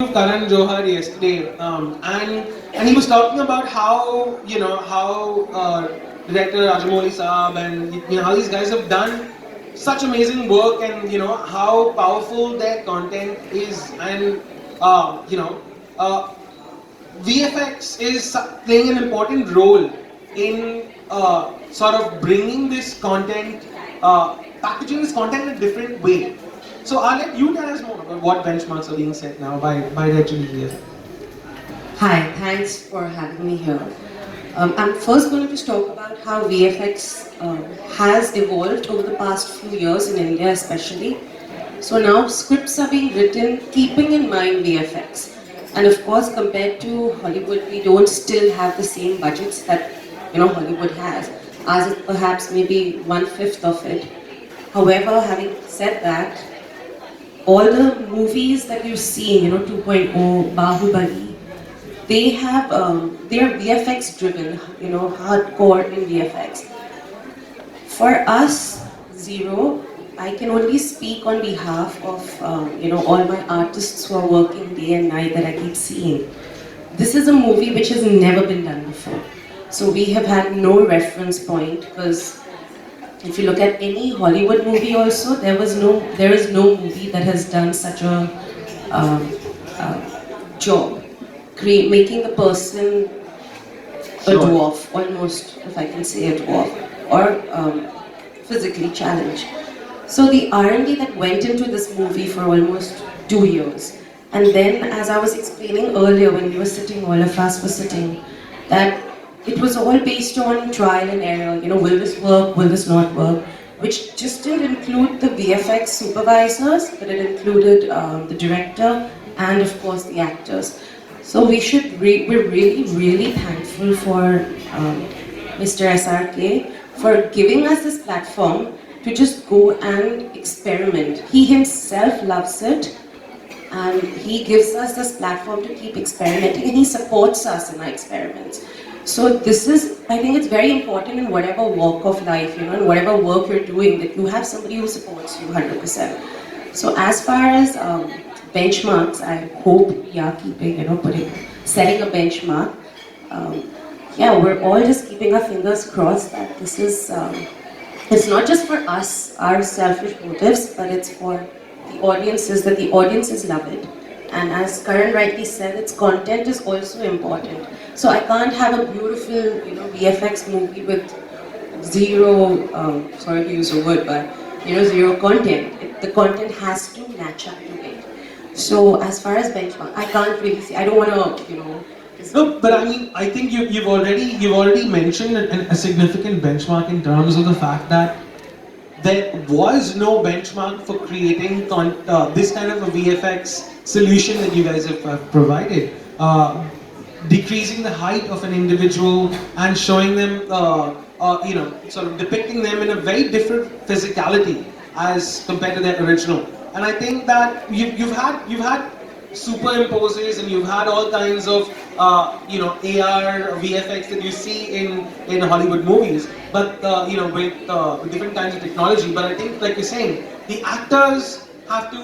Karan Johar yesterday, and he was talking about how director Rajamouli Saab and how these guys have done such amazing work, and how powerful their content is, and uh, VFX is playing an important role in sort of bringing this content, packaging this content in a different way. So I'll let you tell us more about what benchmarks are being set now by redchillies. Hi, thanks for having me here. I'm first going to just talk about how VFX has evolved over the past few years in India especially. So now scripts are being written keeping in mind VFX. And of course, compared to Hollywood, we don't still have the same budgets that Hollywood has, as perhaps maybe 1/5 of it. However, having said that, all the movies that you've seen, 2.0, Bahubali, they're VFX driven, hardcore in VFX. For us, Zero, I can only speak on behalf of, all my artists who are working day and night that I keep seeing. This is a movie which has never been done before. So we have had no reference point because if you look at any Hollywood movie also, there is no movie that has done such a um, job, making the person a dwarf, almost, if I can say a dwarf, or physically challenged. So the R&D that went into this movie for almost 2 years, and then as I was explaining earlier when we were sitting, all of us were sitting, that it was all based on trial and error. Will this work? Will this not work? Which just didn't include the VFX supervisors, but it included the director and, of course, the actors. So we're really, really thankful for Mr. SRK for giving us this platform to just go and experiment. He himself loves it, and he gives us this platform to keep experimenting, and he supports us in our experiments. So I think it's very important in whatever walk of life, in whatever work you're doing, that you have somebody who supports you 100%. So as far as benchmarks, I hope we are keeping, setting a benchmark. We're all just keeping our fingers crossed that this is, it's not just for us, our selfish motives, but it's for the audiences, that the audiences love it. And as Karan rightly said, its content is also important. So I can't have a beautiful, VFX movie with zero, sorry to use a word, but zero content. The content has to match up to it. So as far as benchmark, I can't really see. I don't want to, No, but I mean, I think you've already mentioned a significant benchmark in terms of the fact that there was no benchmark for creating this kind of a VFX solution that you guys have provided. Decreasing the height of an individual and showing them, sort of depicting them in a very different physicality as compared to their original. And I think that you've had superimposes, and you've had all kinds of AR VFX that you see in Hollywood movies, but with different kinds of technology. But I think, like you're saying, the actors have to.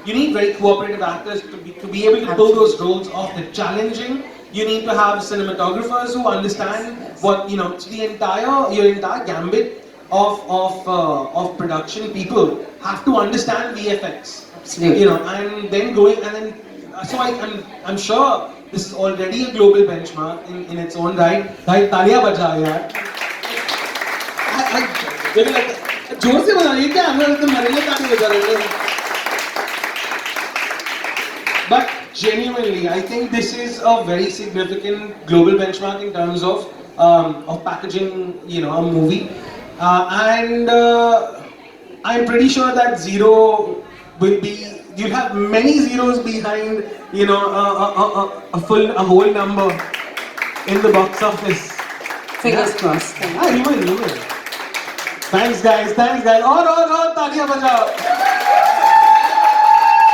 You need very cooperative actors to be able to pull those roles off. They're challenging. You need to have cinematographers who understand what so your entire gambit of production people have to understand VFX. Absolutely. And then so I'm sure this is already a global benchmark in its own right. Right, तालियां बजा यार. मुझे लगता जोर से बजाइए क्या? हम लोग तो मेरे लिए ताली बजा रहे हैं. But genuinely, I think this is a very significant global benchmark in terms of packaging, a movie, and I'm pretty sure that Zero will be. You'll have many zeros behind, a whole number in the box office. Fingers crossed. You will. Thanks guys. और तालियां बजाओ.